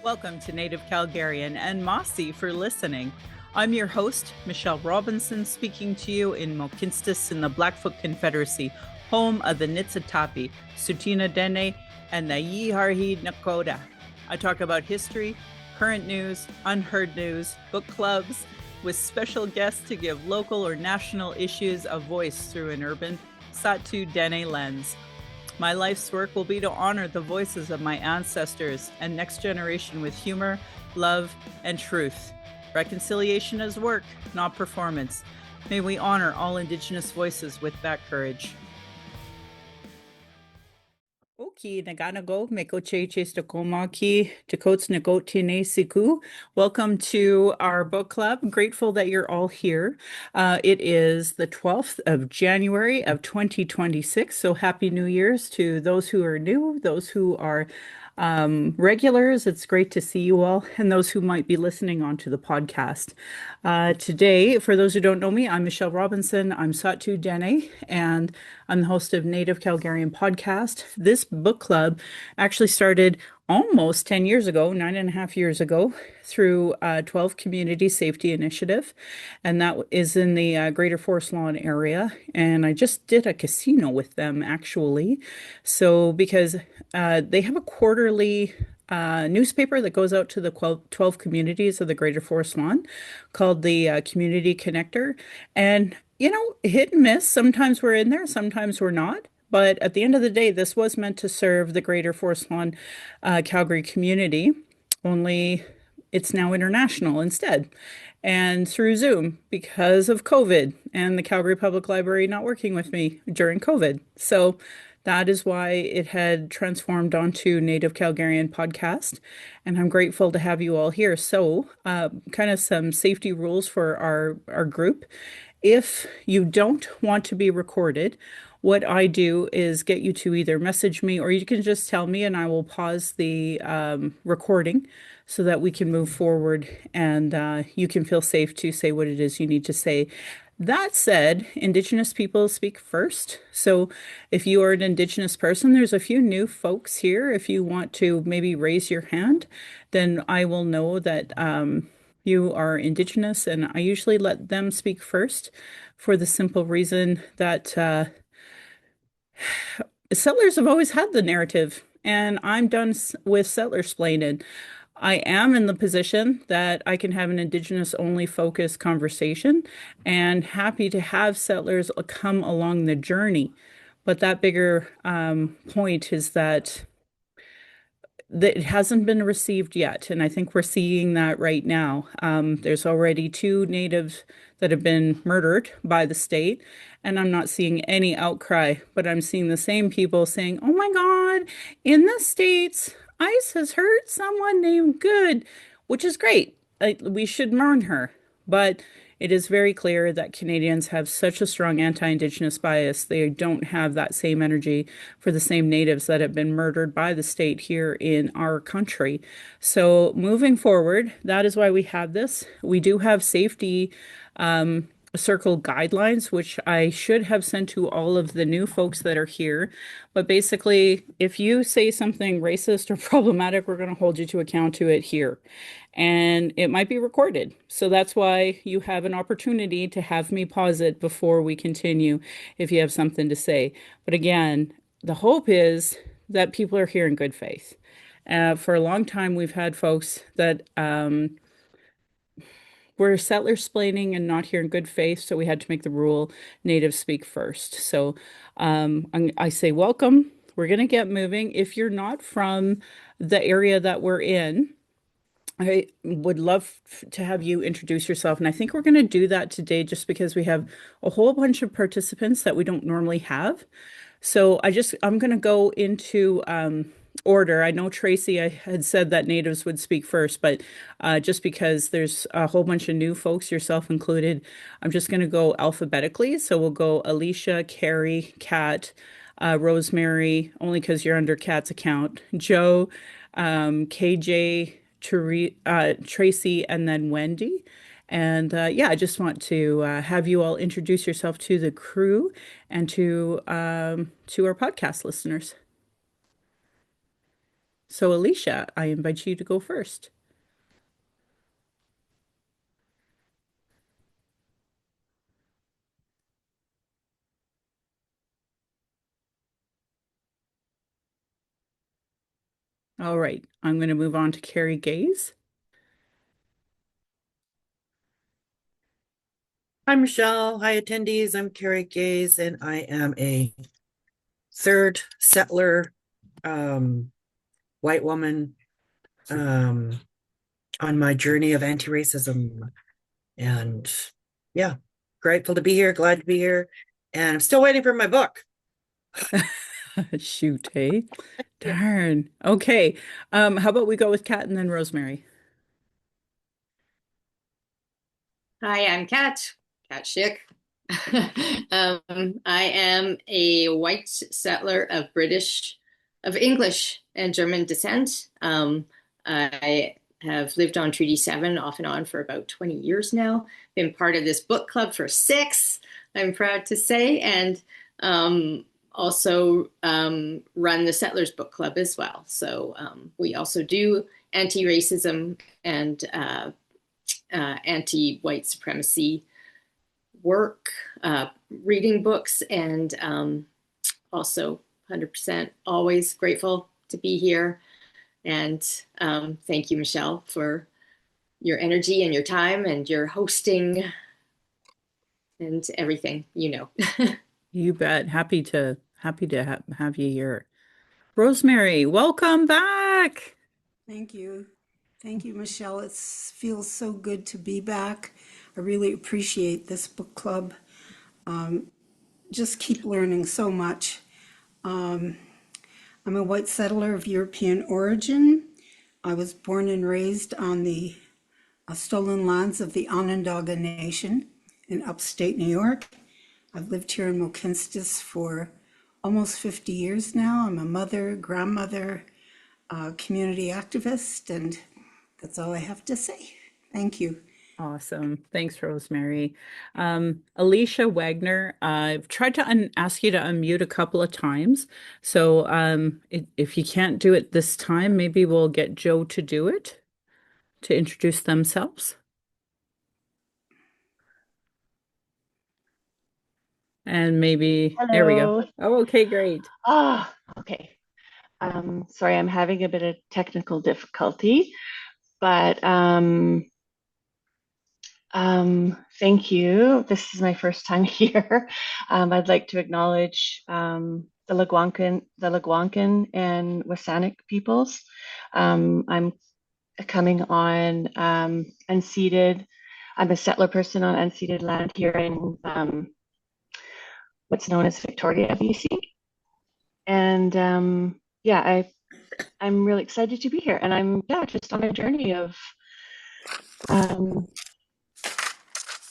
Welcome to Native Calgarian and Mossy for listening. I'm your host, Michelle Robinson, speaking to you in Mohkinstsis in the Blackfoot Confederacy, home of the Niitsitapi, Tsuut'ina Dene, and the Yiharhi Nakota. I talk about history, current news, unheard news, book clubs, with special guests to give local or national issues a voice through an urban Saatu Dene lens. My life's work will be to honor the voices of my ancestors and next generation with humor, love, and truth. Reconciliation is work, not performance. May we honor all Indigenous voices with that courage. Oki naganago meko cheche stokomaki jakots nagotine siku. Welcome to our book club. Grateful that you're all here. It is the 12th of January of 2026. So happy New Year's to those who are new, those who are regulars. It's great to see you all, and those who might be listening onto the podcast. Today, for those who don't know me, I'm Michelle Robinson. I'm Saatu Dene, and I'm the host of Native Calgarian podcast. This book club actually started almost 10 years ago, 9.5 years ago, through 12 Community Safety Initiative, and that is in the Greater Forest Lawn area. And I just did a casino with them, actually. So because they have a quarterly newspaper that goes out to the 12 communities of the Greater Forest Lawn called the Community Connector. And, hit and miss. Sometimes we're in there, sometimes we're not. But at the end of the day, this was meant to serve the Greater Forest Lawn Calgary community, only it's now international instead. And through Zoom because of COVID and the Calgary Public Library not working with me during COVID. So that is why it had transformed onto Native Calgarian podcast. And I'm grateful to have you all here. So kind of some safety rules for our group. If you don't want to be recorded, what I do is get you to either message me or you can just tell me and I will pause the recording so that we can move forward and you can feel safe to say what it is you need to say. That said, Indigenous people speak first. So if you are an Indigenous person, there's a few new folks here. If you want to maybe raise your hand, then I will know that you are Indigenous, and I usually let them speak first for the simple reason that settlers have always had the narrative, and I'm done with settler splaining. I am in the position that I can have an Indigenous only focused conversation and happy to have settlers come along the journey. But that bigger point is that it hasn't been received yet. And I think we're seeing that right now. There's already 2 natives that have been murdered by the state, and I'm not seeing any outcry, but I'm seeing the same people saying, oh my God, in the States, ICE has hurt someone named Good, which is great. We should mourn her. But it is very clear that Canadians have such a strong anti-Indigenous bias. They don't have that same energy for the same natives that have been murdered by the state here in our country. So moving forward, that is why we have this. We do have safety circle guidelines, which I should have sent to all of the new folks that are here. But basically, if you say something racist or problematic, we're going to hold you to account to it here. And it might be recorded. So that's why you have an opportunity to have me pause it before we continue if you have something to say. But again, the hope is that people are here in good faith. For a long time, we've had folks that were settler splaining and not here in good faith, so we had to make the rule natives speak first. So I say welcome. We're going to get moving. If you're not from the area that we're in, I would love to have you introduce yourself. And I think we're going to do that today just because we have a whole bunch of participants that we don't normally have. So I'm going to go into order. I know Tracy, I had said that natives would speak first, but just because there's a whole bunch of new folks, yourself included, I'm just going to go alphabetically. So we'll go Alicia, Carrie, Kat, Rosemary, only because you're under Kat's account, Joe, KJ, Tracy, and then Wendy. And yeah, I just want to have you all introduce yourself to the crew and to our podcast listeners. So, Alicia, I invite you to go first. All right, I'm going to move on to Carrie Gaze. Hi, Michelle. Hi, attendees. I'm Carrie Gaze, and I am a third settler, um, white woman, um, on my journey of anti-racism. And yeah, grateful to be here, glad to be here. And I'm still waiting for my book. Shoot, hey? Yeah. Darn. Okay. How about we go with Kat and then Rosemary? Hi, I'm Kat Schick. I am a white settler of English and German descent. I have lived on Treaty 7 off and on for about 20 years now. Been part of this book club for 6, I'm proud to say, and also run the Settlers Book Club as well. So we also do anti-racism and anti-white supremacy work, reading books, and also 100% always grateful to be here. And thank you, Michelle, for your energy and your time and your hosting and everything, you know. You bet. Happy to have you here. Rosemary, welcome back. Thank you. Thank you, Michelle. It feels so good to be back. I really appreciate this book club. Just keep learning so much. I'm a white settler of European origin. I was born and raised on the stolen lands of the Onondaga Nation in upstate New York. I've lived here in Mohkinstsis for almost 50 years now. I'm a mother, grandmother, community activist, and that's all I have to say. Thank you. Awesome. Thanks, Rosemary. Alicia Wagner, I've tried to ask you to unmute a couple of times. So if you can't do it this time, maybe we'll get Joe to do it to introduce themselves. And maybe, there we go. Hello. Oh, okay, great. Okay. Sorry, I'm having a bit of technical difficulty, but thank you. This is my first time here. I'd like to acknowledge the Algonquin and Wasanic peoples. I'm coming on unceded. I'm a settler person on unceded land here in what's known as Victoria, BC. And yeah, I'm really excited to be here, and I'm just on a journey of um,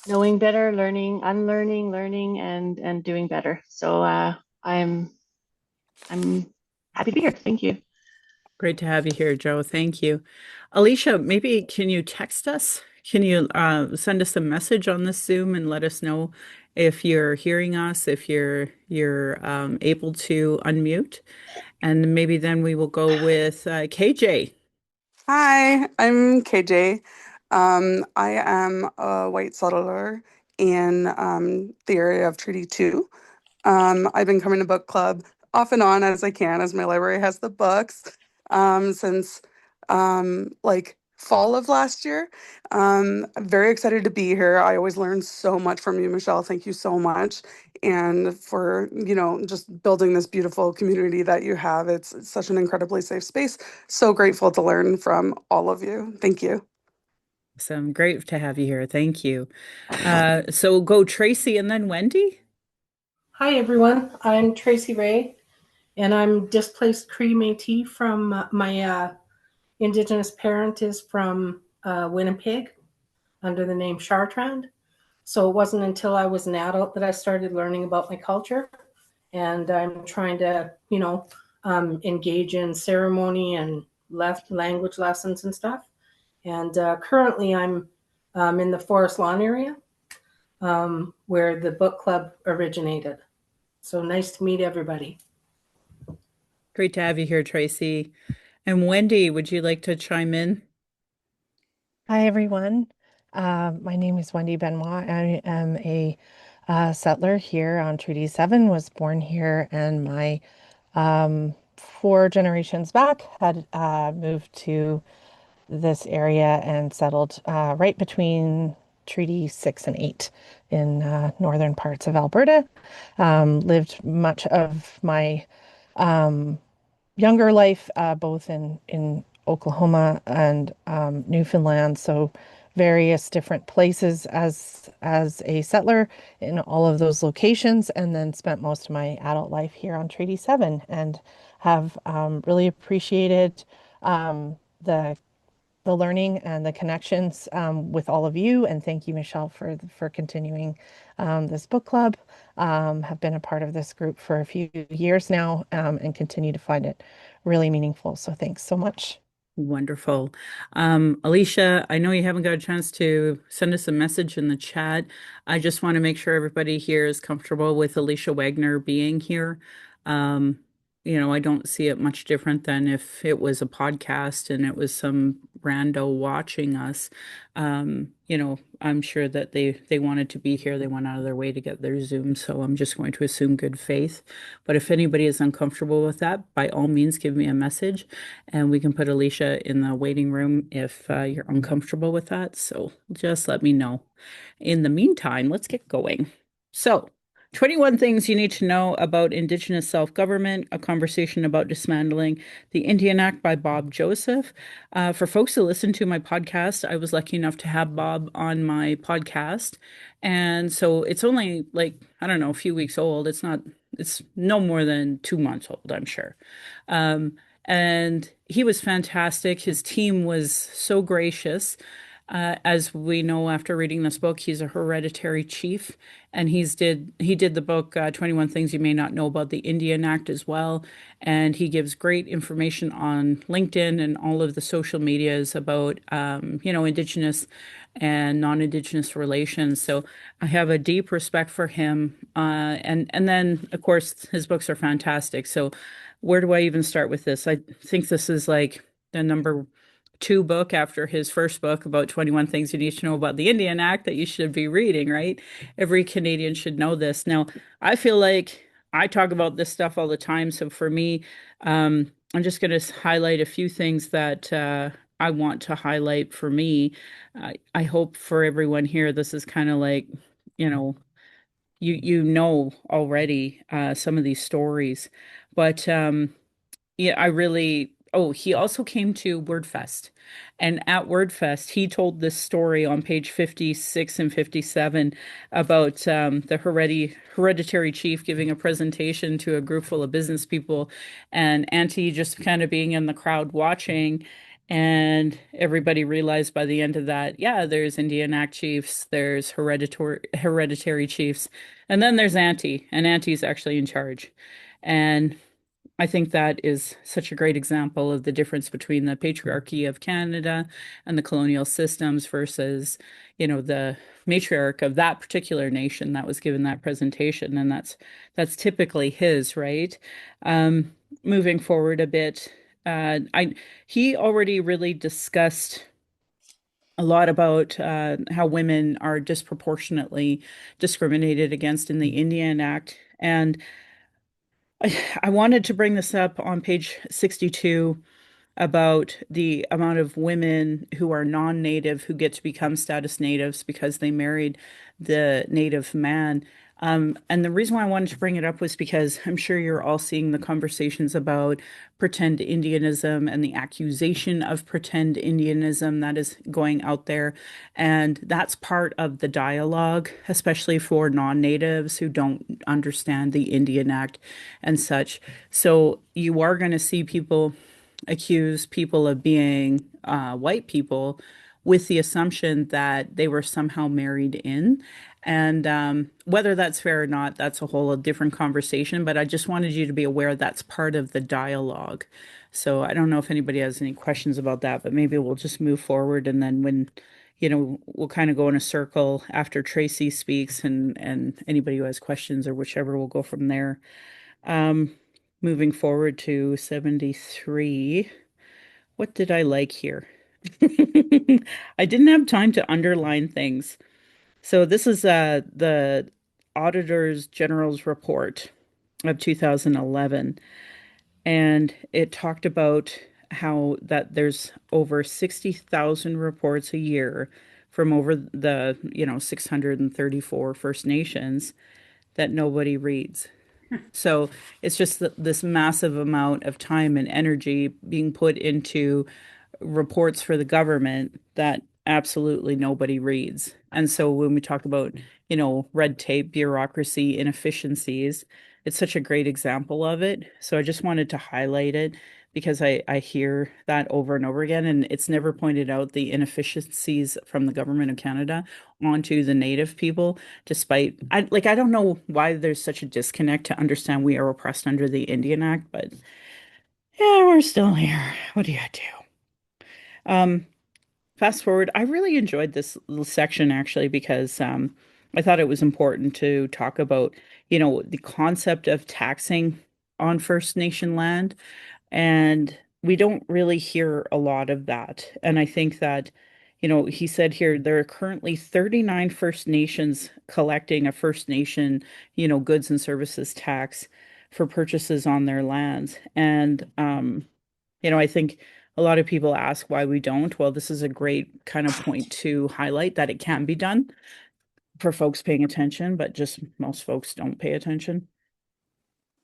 knowing better, learning, unlearning, learning, and doing better. So I'm happy to be here. Thank you. Great to have you here, Joe. Thank you. Alicia, maybe can you text us? Can you send us a message on this Zoom and let us know if you're hearing us, if you're able to unmute? And maybe then we will go with KJ. Hi, I'm KJ. I am a white settler in the area of Treaty 2. I've been coming to book club off and on as I can, as my library has the books, since like fall of last year. I'm very excited to be here. I always learn so much from you, Michelle. Thank you so much. And for, just building this beautiful community that you have. It's such an incredibly safe space. So grateful to learn from all of you. Thank you. Awesome. Great to have you here. Thank you. So we'll go Tracy and then Wendy. Hi, everyone. I'm Tracy Ray, and I'm displaced Cree Métis from my Indigenous parent is from Winnipeg under the name Chartrand. So it wasn't until I was an adult that I started learning about my culture. And I'm trying to, engage in ceremony and language lessons and stuff. And currently I'm in the Forest Lawn area where the book club originated. So nice to meet everybody. Great to have you here, Tracy. And Wendy, would you like to chime in? Hi, everyone. My name is Wendy Benoit. I am a settler here on Treaty 7, was born here, and my four generations back had moved to this area and settled right between Treaty 6 and 8 in northern parts of Alberta. Lived much of my younger life, both in Oklahoma and Newfoundland, so various different places as a settler in all of those locations, and then spent most of my adult life here on Treaty 7, and have really appreciated the learning and the connections with all of you. And thank you, Michelle, for continuing this book club. Have been a part of this group for a few years now and continue to find it really meaningful. So thanks so much. Wonderful. Alicia, I know you haven't got a chance to send us a message in the chat. I just want to make sure everybody here is comfortable with Alicia Wagner being here. Um, I don't see it much different than if it was a podcast and it was some rando watching us. I'm sure that they wanted to be here. They went out of their way to get their Zoom, so I'm just going to assume good faith. But if anybody is uncomfortable with that, by all means, give me a message and we can put Alicia in the waiting room if you're uncomfortable with that. So just let me know. In the meantime, let's get going. So, 21 things you need to know about Indigenous self-government, a conversation about dismantling the Indian Act by Bob Joseph. For folks who listen to my podcast, I was lucky enough to have Bob on my podcast. And so it's only like, I don't know, a few weeks old. It's no more than 2 months old, I'm sure. And he was fantastic. His team was so gracious. As we know after reading this book, he's a hereditary chief, and he did the book 21 Things You May Not Know About the Indian Act as well. And he gives great information on LinkedIn and all of the social medias about Indigenous and non-Indigenous relations. So I have a deep respect for him. And then of course his books are fantastic. So where do I even start with this? I think this is like the number two book after his first book about 21 things you need to know about the Indian Act that you should be reading, right? Every Canadian should know this. Now, I feel like I talk about this stuff all the time. So for me, I'm just going to highlight a few things that I want to highlight for me. I hope for everyone here, this is kind of like, you know, you know already some of these stories, but yeah, I really. Oh, he also came to WordFest. And at WordFest, he told this story on page 56 and 57 about the hereditary chief giving a presentation to a group full of business people, and Auntie just kind of being in the crowd watching. And everybody realized by the end of that, yeah, there's Indian Act chiefs, there's hereditary chiefs, and then there's Auntie, and Auntie's actually in charge. And I think that is such a great example of the difference between the patriarchy of Canada and the colonial systems versus, the matriarch of that particular nation that was given that presentation. And that's typically his, right? Um, Moving forward a bit, he already really discussed a lot about how women are disproportionately discriminated against in the Indian Act. And I wanted to bring this up on page 62 about the amount of women who are non-native who get to become status natives because they married the native man. And the reason why I wanted to bring it up was because I'm sure you're all seeing the conversations about pretend Indianism and the accusation of pretend Indianism that is going out there. And that's part of the dialogue, especially for non-natives who don't understand the Indian Act and such. So you are going to see people accuse people of being white people with the assumption that they were somehow married in. And whether that's fair or not, that's a whole different conversation. But I just wanted you to be aware that's part of the dialogue. So I don't know if anybody has any questions about that, but maybe we'll just move forward. And then when, we'll kind of go in a circle after Tracy speaks and anybody who has questions or whichever, we'll go from there. Um, Moving forward to 73. What did I like here? I didn't have time to underline things. So this is the Auditor's General's report of 2011, and it talked about how that there's over 60,000 reports a year from over the, 634 First Nations that nobody reads. So it's just this massive amount of time and energy being put into reports for the government that absolutely nobody reads. And so when we talk about, red tape, bureaucracy, inefficiencies, it's such a great example of it. So I just wanted to highlight it because I hear that over and over again, and it's never pointed out the inefficiencies from the government of Canada onto the Native people, despite I don't know why there's such a disconnect to understand we are oppressed under the Indian Act, but yeah, we're still here. What do you do? Um, Fast forward, I really enjoyed this little section actually because I thought it was important to talk about, the concept of taxing on First Nation land. And we don't really hear a lot of that. And I think that, he said here there are currently 39 First Nations collecting a First Nation, goods and services tax for purchases on their lands. And I think a lot of people ask why we don't. Well, this is a great kind of point to highlight that it can be done for folks paying attention, but just most folks don't pay attention.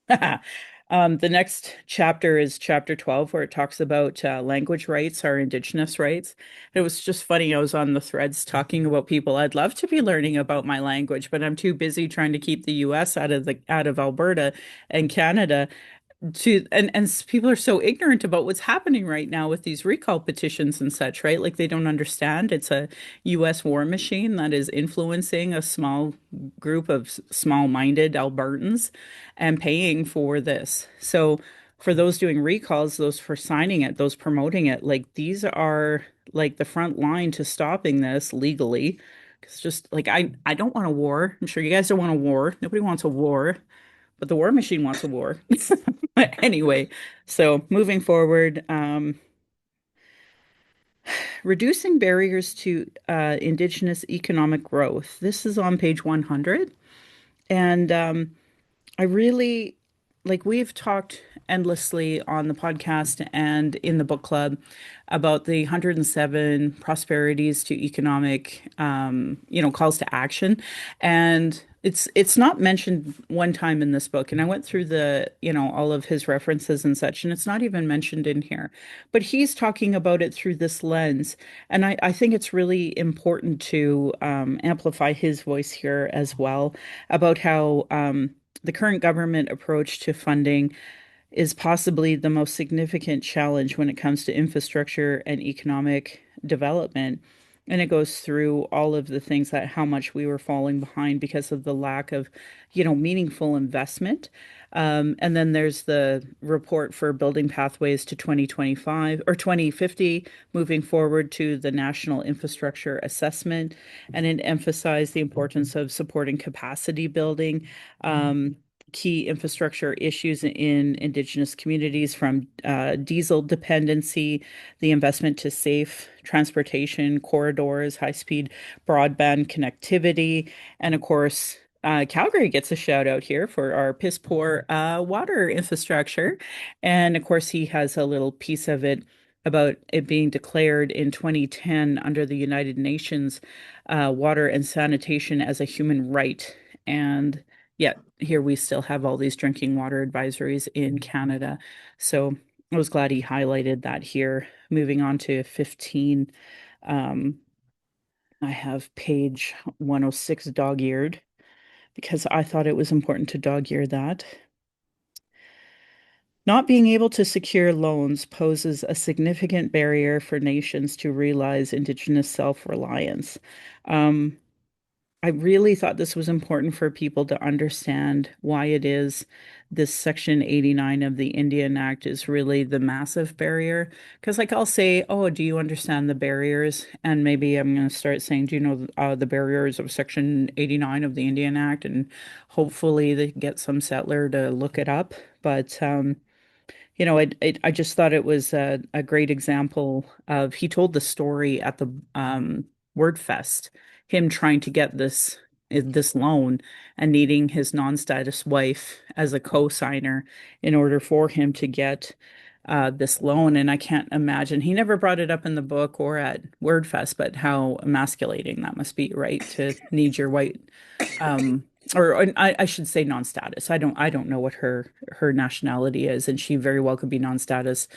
The next chapter is chapter 12, where it talks about language rights, our Indigenous rights. It was just funny. I was on the threads talking about people. I'd love to be learning about my language, but I'm too busy trying to keep the US out of Alberta and Canada and people are so ignorant about what's happening right now with these recall petitions and such, right? Like they don't understand it's a US war machine that is influencing a small group of small-minded Albertans and paying for this. So for those doing recalls, those for signing it, those promoting it, like these are like the front line to stopping this legally. It's just like I don't want a war. I'm sure you guys don't want a war. Nobody wants a war, but the war machine wants a war. But anyway, so moving forward, reducing barriers to Indigenous economic growth. This is on page 100. And I really like we've talked endlessly on the podcast and in the book club about the 107 prosperities to economic calls to action, and it's not mentioned one time in this book. And I went through the all of his references and such, and it's not even mentioned in here, but he's talking about it through this lens. And I think it's really important to amplify his voice here as well about how the current government approach to funding is possibly the most significant challenge when it comes to infrastructure and economic development. And it goes through all of the things that how much we were falling behind because of the lack of, meaningful investment. And then there's the report for building pathways to 2025 or 2050, moving forward to the National Infrastructure Assessment. And it emphasized the importance of supporting capacity building, key infrastructure issues in Indigenous communities, from diesel dependency, the investment to safe transportation corridors, high-speed broadband connectivity, and of course, Calgary gets a shout out here for our piss poor water infrastructure. And of course, he has a little piece of it about it being declared in 2010 under the United Nations water and sanitation as a human right. And yet here we still have all these drinking water advisories in Canada. So I was glad he highlighted that here. Moving on to 15, I have page 106, dog-eared, because I thought it was important to dog-ear that. Not being able to secure loans poses a significant barrier for nations to realize Indigenous self-reliance. I really thought this was important for people to understand why it is this Section 89 of the Indian Act is really the massive barrier. Because, like, I'll say, oh, do you understand the barriers? And maybe I'm going to start saying, do you know the barriers of Section 89 of the Indian Act? And hopefully they get some settler to look it up. But I just thought it was a great example of he told the story at the Word Fest, him trying to get this loan and needing his non-status wife as a co-signer in order for him to get this loan. And I can't imagine, he never brought it up in the book or at WordFest, but how emasculating that must be, right? To need your white, um, or I should say non-status. I don't know what her nationality is, and she very well could be non-status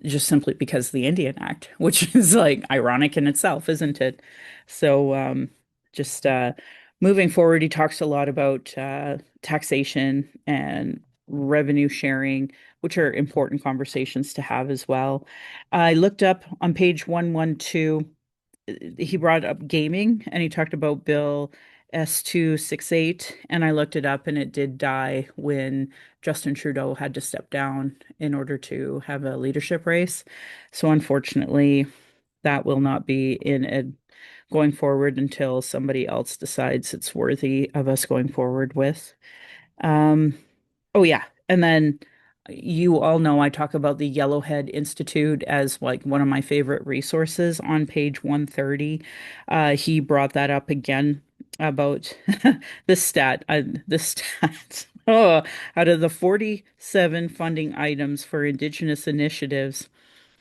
just simply because of the Indian Act, which is like ironic in itself, isn't it? So just moving forward, he talks a lot about taxation and revenue sharing, which are important conversations to have as well. I looked up on page 112, he brought up gaming and he talked about Bill S268, and I looked it up and it did die when Justin Trudeau had to step down in order to have a leadership race. So unfortunately, that will not be in a going forward until somebody else decides it's worthy of us going forward with. Um, oh yeah, and then you all know I talk about the Yellowhead Institute as like one of my favorite resources on page 130. He brought that up again about the stat. Oh, out of the 47 funding items for Indigenous initiatives,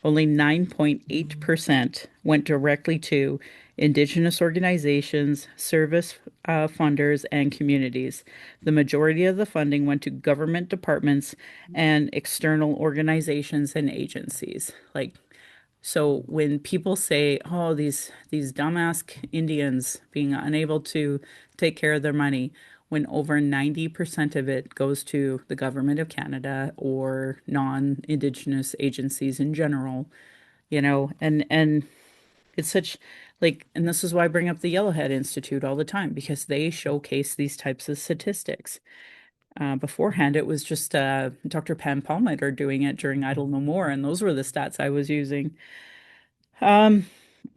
only 9.8% went directly to Indigenous organizations, service funders, and communities. The majority of the funding went to government departments and external organizations and agencies. Like, so when people say, "Oh, these dumbass Indians being unable to take care of their money," when over 90% of it goes to the government of Canada or non-Indigenous agencies in general, and it's such like, and this is why I bring up the Yellowhead Institute all the time because they showcase these types of statistics. Beforehand, it was just Dr. Pam Palmater doing it during Idle No More, and those were the stats I was using. Um,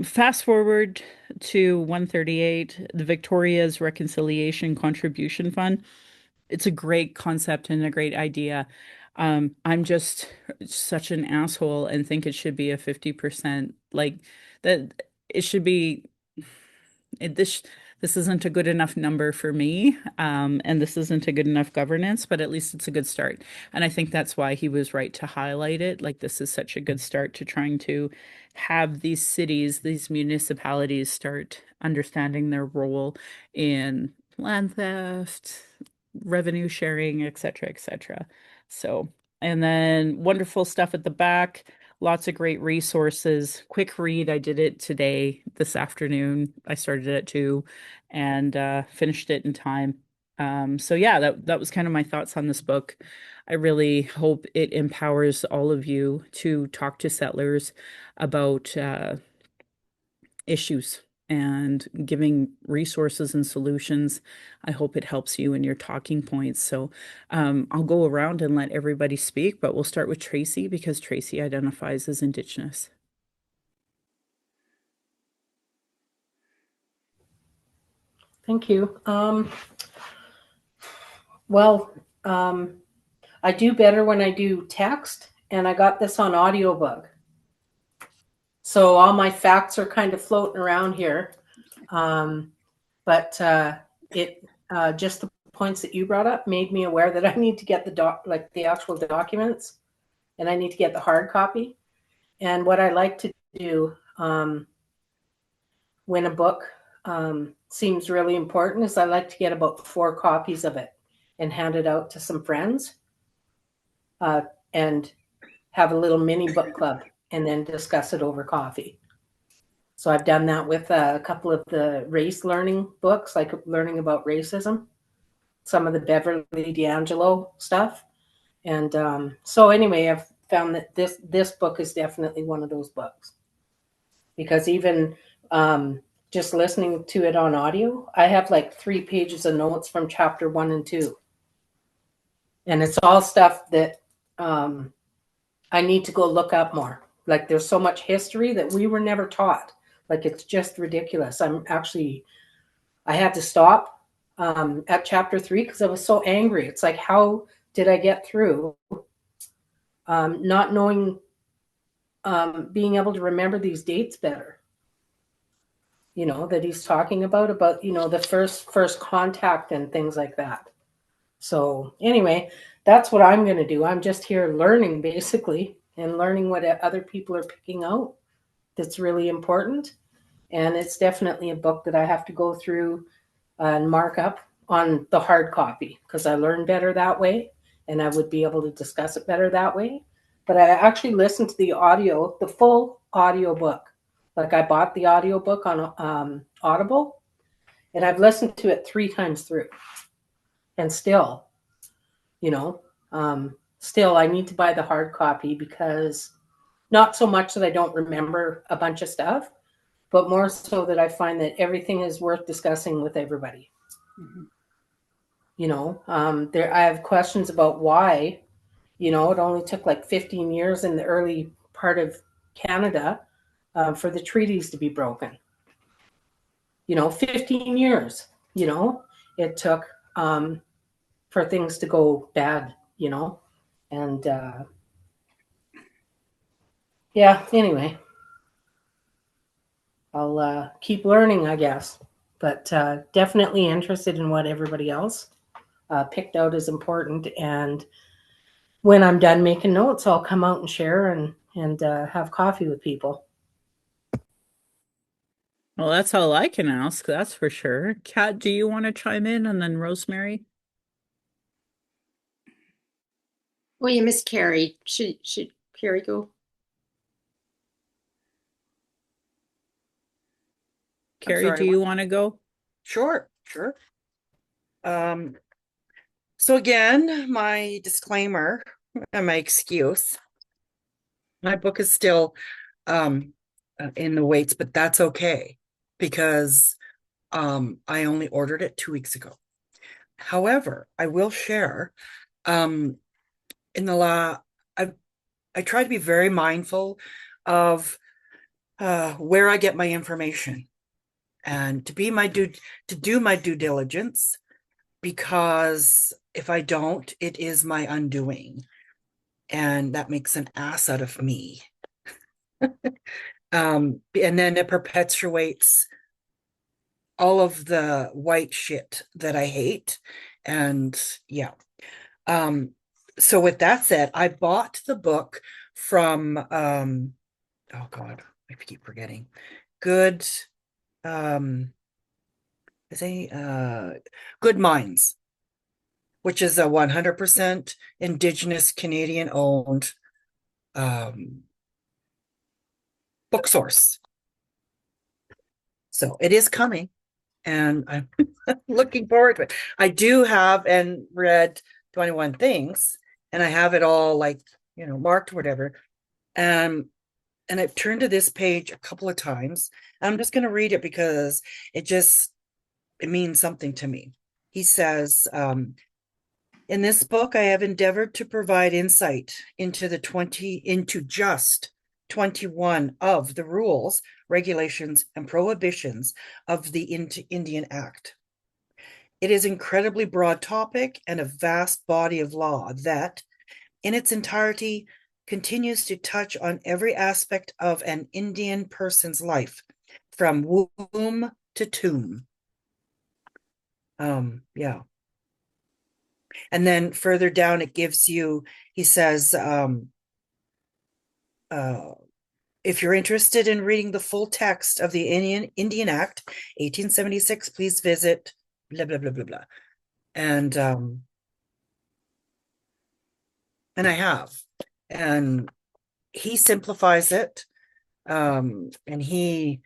Fast forward to 138, the Victoria's Reconciliation Contribution Fund. It's a great concept and a great idea. I'm just such an asshole and think it should be a 50%, like that it should be this isn't a good enough number for me, and this isn't a good enough governance, but at least it's a good start. And I think that's why he was right to highlight it. Like this is such a good start to trying to have these cities, these municipalities start understanding their role in land theft, revenue sharing, et cetera, et cetera. So, and then wonderful stuff at the back. Lots of great resources. Quick read. I did it today, this afternoon. I started at 2 and finished it in time. So yeah, that was kind of my thoughts on this book. I really hope it empowers all of you to talk to settlers about issues and giving resources and solutions. I hope it helps you in your talking points. So I'll go around and let everybody speak, but we'll start with Tracy because Tracy identifies as Indigenous. Thank you. Well, I do better when I do text, and I got this on audiobook. So all my facts are kind of floating around here. But it just the points that you brought up made me aware that I need to get the actual documents, and I need to get the hard copy. And what I like to do when a book seems really important is I like to get about 4 copies of it and hand it out to some friends and have a little mini book club and then discuss it over coffee. So I've done that with a couple of the race learning books, like learning about racism, some of the Beverly D'Angelo stuff. And so anyway, I've found that this book is definitely one of those books. Because even just listening to it on audio, I have like 3 pages of notes from chapter 1 and 2. And it's all stuff that I need to go look up more. Like there's so much history that we were never taught. Like it's just ridiculous. I had to stop at chapter 3 because I was so angry. It's like, how did I get through not knowing, being able to remember these dates better. That he's talking about the first contact and things like that. So anyway, that's what I'm going to do. I'm just here learning, basically, and learning what other people are picking out that's really important. And it's definitely a book that I have to go through and mark up on the hard copy, because I learn better that way and I would be able to discuss it better that way. But I actually listened to the full audio book. Like, I bought the audio book on Audible, and I've listened to it 3 times through. And still, still I need to buy the hard copy, because not so much that I don't remember a bunch of stuff, but more so that I find that everything is worth discussing with everybody. I have questions about why, it only took like 15 years in the early part of Canada for the treaties to be broken. 15 years, it took for things to go bad, and yeah, anyway, I'll keep learning, I guess, but definitely interested in what everybody else picked out as important. And when I'm done making notes, I'll come out and share and have coffee with people. Well, that's all I can ask, that's for sure. Kat, do you want to chime in, and then Rosemary? Well, you missed Carrie. Should Carrie go? Carrie, sorry, do you want to go? Sure. So again, my disclaimer and my excuse. My book is still in the weights, but that's okay, because I only ordered it 2 weeks ago. However, I will share in I try to be very mindful of where I get my information, and to do my due diligence, because if I don't, it is my undoing, and that makes an ass out of me. And then it perpetuates all of the white shit that I hate. And yeah. So with that said, I bought the book from oh God, I keep forgetting. Good Good Minds, which is a 100% Indigenous Canadian owned book source. So it is coming, and I'm looking forward to it. I do have and read 21 things, and I have it all marked or whatever. And I've turned to this page a couple of times. I'm just going to read it because it means something to me. He says, in this book, I have endeavored to provide insight into just 21 of the rules, regulations, and prohibitions of the Indian Act. It is an incredibly broad topic and a vast body of law that, in its entirety, continues to touch on every aspect of an Indian person's life, from womb to tomb. Yeah. And then further down, it gives you, he says, if you're interested in reading the full text of the Indian Act, 1876, please visit blah, blah, blah, blah, blah. And I have. And he simplifies it. And he,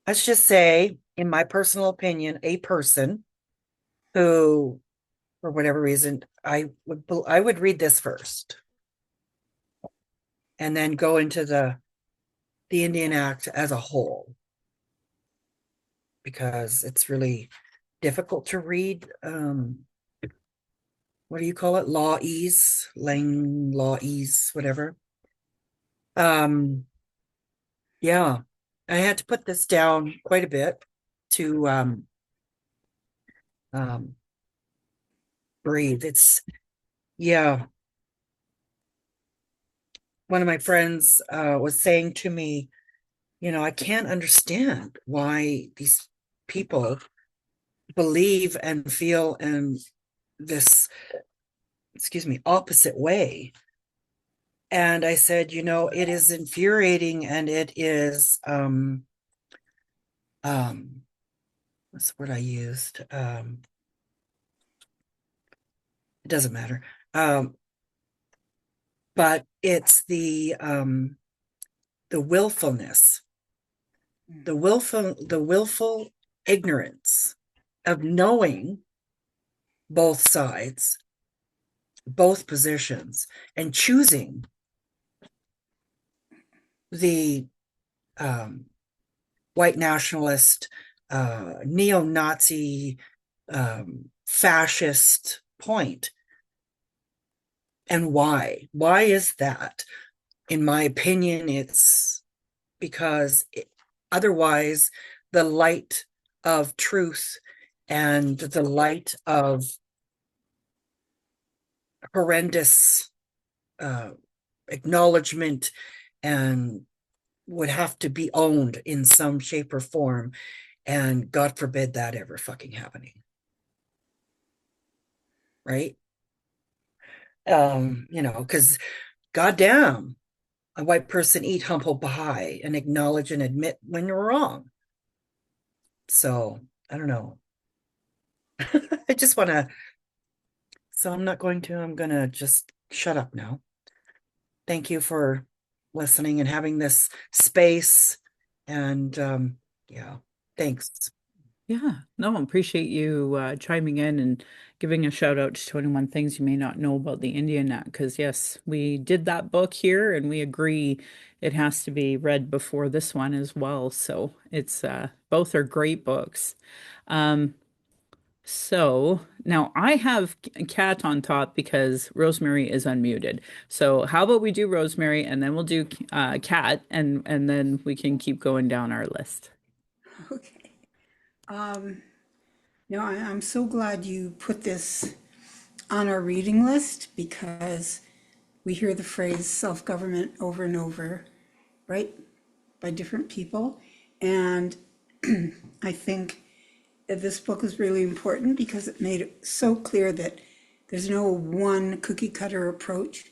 let's just say, in my personal opinion, a person who, for whatever reason, I would read this first, and then go into the Indian Act as a whole, because it's really difficult to read. What do you call it? Lawese, whatever. Yeah, I had to put this down quite a bit to breathe. Yeah, one of my friends was saying to me, I can't understand why these people believe and feel in this, excuse me, opposite way. And I said, it is infuriating, and it is what's the word I used? It doesn't matter. But it's the willfulness, the willful ignorance of knowing both sides, both positions, and choosing the white nationalist, neo-Nazi, fascist point. And why? Why is that? In my opinion, it's because otherwise the light of truth and the light of horrendous acknowledgement and would have to be owned in some shape or form. And God forbid that ever fucking happening. Right? Because goddamn, a white person eat humble pie and acknowledge and admit when you're wrong. So I don't know. I just want to. So I'm not going to. I'm going to just shut up now. Thank you for listening and having this space. And yeah, thanks. Yeah, no, I appreciate you chiming in and giving a shout out to 21 things you may not know about the Indian Act. Because, yes, we did that book here and we agree it has to be read before this one as well. So it's both are great books. Um, so now I have Kat on top because Rosemary is unmuted. So how about we do Rosemary and then we'll do Kat and then we can keep going down our list. Okay. No, I'm so glad you put this on our reading list because we hear the phrase self-government over and over, right? By different people. And I think that this book is really important because it made it so clear that there's no one cookie cutter approach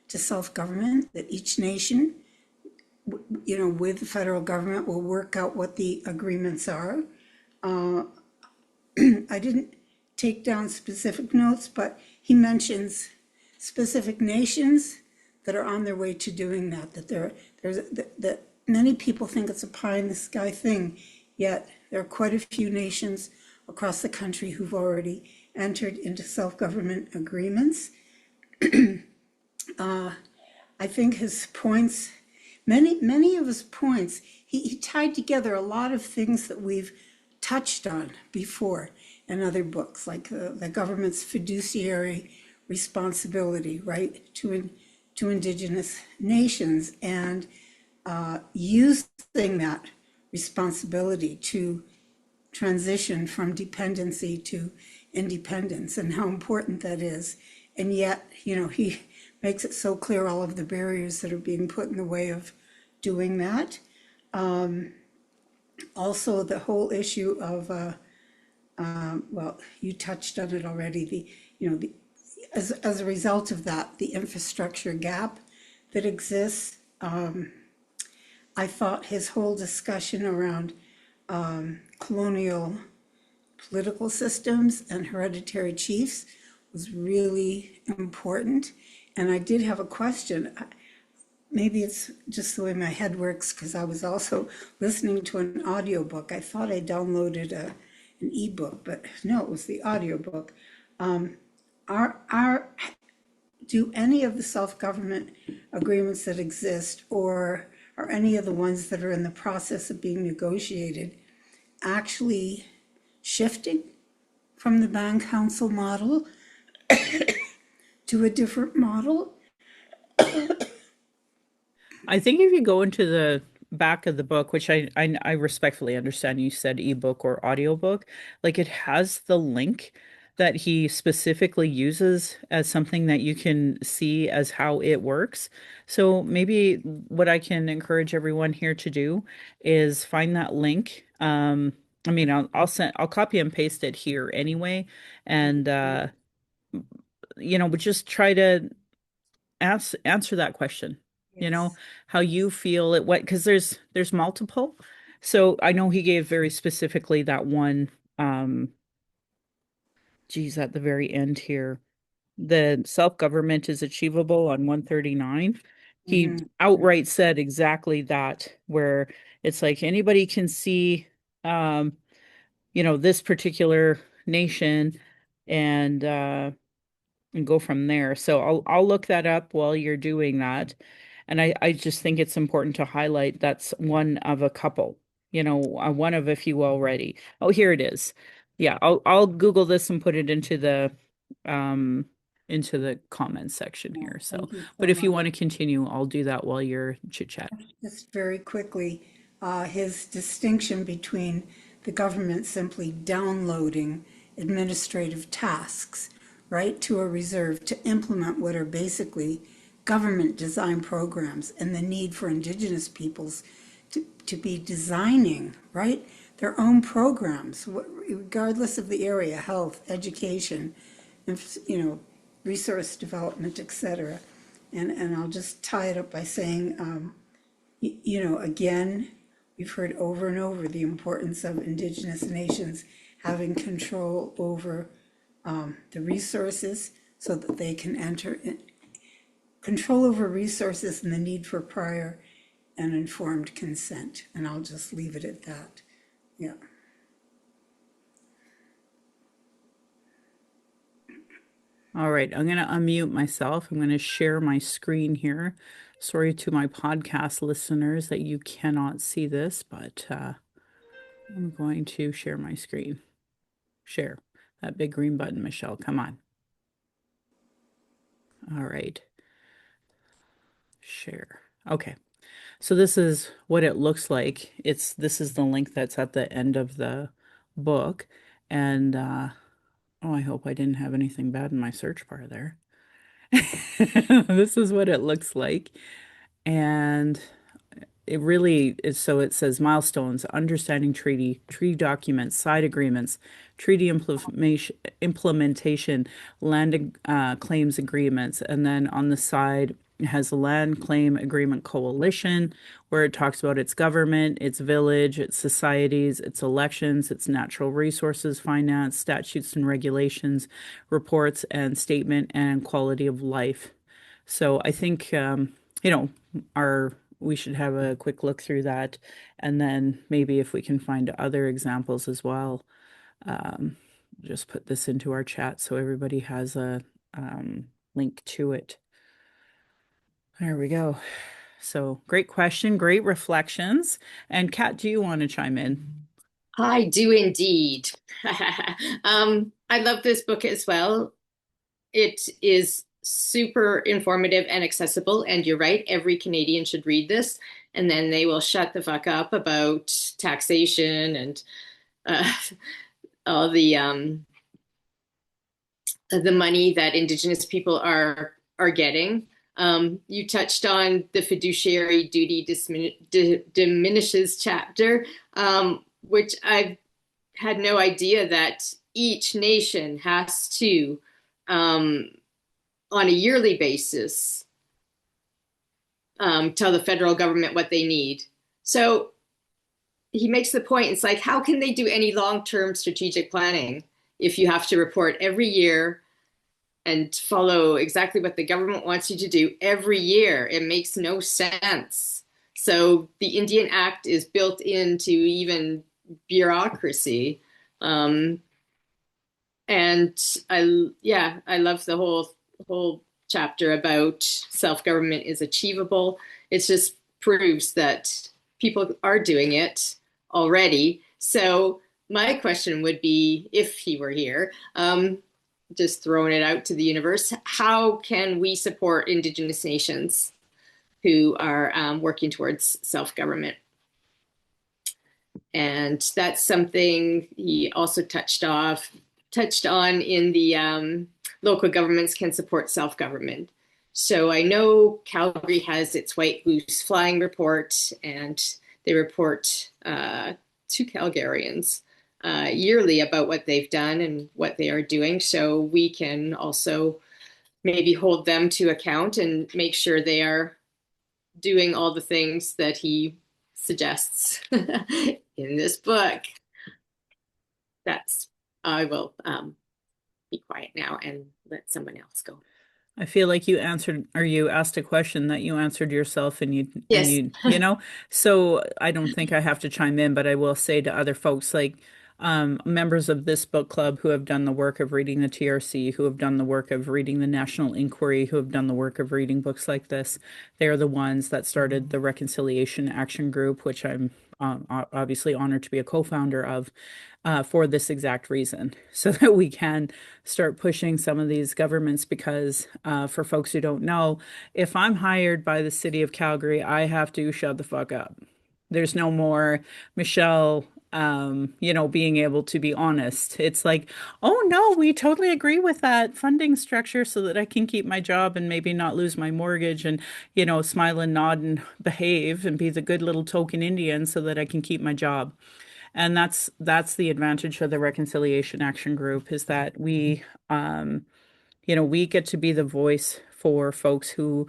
to self-government, that each nation, with the federal government will work out what the agreements are. I didn't take down specific notes, but he mentions specific nations that are on their way to doing that, that many people think it's a pie in the sky thing, yet there are quite a few nations across the country who've already entered into self-government agreements. I think his points, many of his points, he tied together a lot of things that we've touched on before in other books, like the government's fiduciary responsibility, right, to Indigenous nations, and using that responsibility to transition from dependency to independence and how important that is. And yet, he makes it so clear all of the barriers that are being put in the way of doing that. Also, the whole issue of, well, you touched on it already, as a result of that, the infrastructure gap that exists. I thought his whole discussion around colonial political systems and hereditary chiefs was really important. And I did have a question. Maybe it's just the way my head works because I was also listening to an audiobook. I thought I downloaded an ebook, but no, it was the audiobook. Do any of the self-government agreements that exist, or are any of the ones that are in the process of being negotiated, actually shifting from the Band Council model to a different model? I think if you go into the back of the book, which I respectfully understand you said ebook or audiobook, like it has the link that he specifically uses as something that you can see as how it works. So maybe what I can encourage everyone here to do is find that link. I mean, I'll copy and paste it here anyway, and but just try to answer that question. You know, Yes. how you feel it, what, because there's multiple. So I know he gave very specifically that one, um, geez, at the very end here, the self-government is achievable on 139. He Mm-hmm. outright said exactly that, where it's like anybody can see, um, this particular nation and go from there. So I'll look that up while you're doing that. And I just think it's important to highlight that's one of a couple, one of a few already. Oh, here it is. Yeah, I'll Google this and put it um into the comments section Yeah, here. So, thank you but so if you much. want to continue, I'll do that while you're chit chat. Just very quickly, his distinction between the government simply downloading administrative tasks, right, to a reserve to implement what are basically government design programs, and the need for Indigenous peoples to be designing, right, their own programs, regardless of the area, health, education, resource development, etc. And I'll just tie it up by saying, again, we've heard over and over the importance of Indigenous nations having control over the resources so that they can enter in, control over resources and the need for prior and informed consent. And I'll just leave it at that. Yeah. All right, I'm going to unmute myself. I'm going to share my screen here. Sorry to my podcast listeners that you cannot see this, but I'm going to share my screen. Share that big green button, Michelle. Come on. All right. Share. Okay. So this is what it looks like. This is the link that's at the end of the book. And oh, I hope I didn't have anything bad in my search bar there. This is what it looks like. And it really is. So it says milestones, understanding treaty documents, side agreements, treaty implementation, land claims agreements. And then on the side, it has a land claim agreement coalition where it talks about its government, its village, its societies, its elections, its natural resources, finance, statutes and regulations, reports and statement, and quality of life. So I think, our we should have a quick look through that, and then maybe if we can find other examples as well, um, just put this into our chat so everybody has a link to it. There we go. So great question, great reflections. And Kat, do you want to chime in? I do indeed. I love this book as well. It is super informative and accessible. And you're right, every Canadian should read this. And then they will shut the fuck up about taxation and uh, all the money that Indigenous people are getting. You touched on the fiduciary duty diminishes chapter, which I've had no idea that each nation has to, on a yearly basis, tell the federal government what they need. So he makes the point, it's like, how can they do any long-term strategic planning if you have to report every year and follow exactly what the government wants you to do every year? It makes no sense. So the Indian Act is built into even bureaucracy. And I love the whole chapter about self-government is achievable. It just proves that people are doing it already. So my question would be, if he were here, just throwing it out to the universe, how can we support Indigenous nations who are working towards self-government? And that's something he also touched off touched on in the local governments can support self-government. So I know Calgary has its White Goose Flying Report, and they report to Calgarians yearly about what they've done and what they are doing. So we can also maybe hold them to account and make sure they are doing all the things that he suggests in this book. I will be quiet now and let someone else go. I feel like you answered, or you asked a question that you answered yourself, and Yes. you know, so I don't think I have to chime in, but I will say to other folks, like members of this book club who have done the work of reading the TRC, who have done the work of reading the National Inquiry, who have done the work of reading books like this, they're the ones that started the Reconciliation Action Group, which I'm obviously honored to be a co-founder of. For this exact reason, so that we can start pushing some of these governments. Because for folks who don't know, if I'm hired by the city of Calgary, I have to shut the fuck up. There's no more Michelle, being able to be honest. It's like, oh no, we totally agree with that funding structure so that I can keep my job and maybe not lose my mortgage, and, smile and nod and behave and be the good little token Indian so that I can keep my job. And that's the advantage of the Reconciliation Action Group, is that we get to be the voice for folks who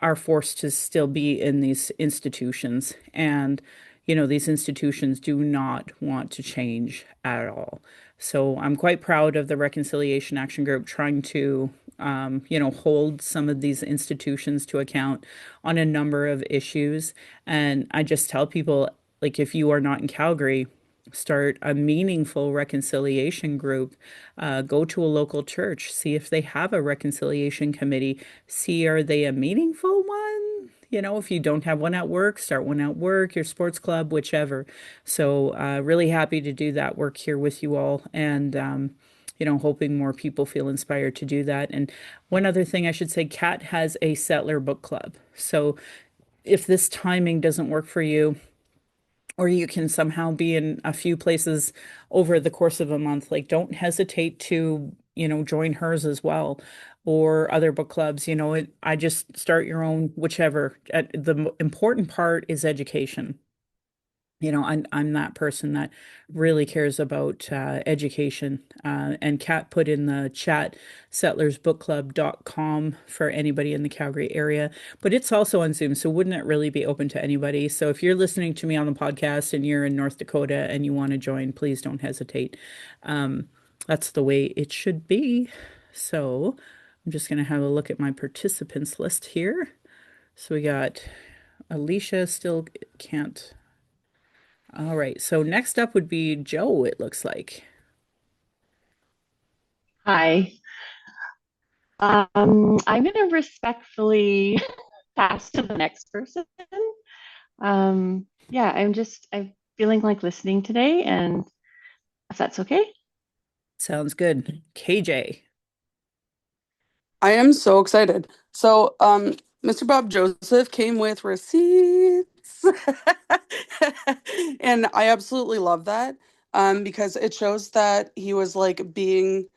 are forced to still be in these institutions. And, these institutions do not want to change at all. So I'm quite proud of the Reconciliation Action Group trying to, hold some of these institutions to account on a number of issues. And I just tell people, like, if you are not in Calgary, start a meaningful reconciliation group. Go to a local church, see if they have a reconciliation committee, see are they a meaningful one. If you don't have one at work, start one at work, your sports club, whichever. So really happy to do that work here with you all, and hoping more people feel inspired to do that. And one other thing I should say, Kat has a settler book club. So if this timing doesn't work for you, or you can somehow be in a few places over the course of a month, like, don't hesitate to, join hers as well, or other book clubs. I just start your own, whichever. The important part is education. I'm that person that really cares about education. And Kat put in the chat settlersbookclub.com for anybody in the Calgary area, but it's also on Zoom, so wouldn't it really be open to anybody? So if you're listening to me on the podcast and you're in North Dakota and you want to join, please don't hesitate. That's the way it should be. So I'm just going to have a look at my participants list here. So we got Alicia still can't. All right, so next up would be Joe, it looks like. Hi. I'm going to respectfully pass to the next person. Yeah, I'm feeling like listening today, and if that's okay. Sounds good. KJ. I am so excited. So, Mr. Bob Joseph came with receipts. And I absolutely love that, because it shows that he was like being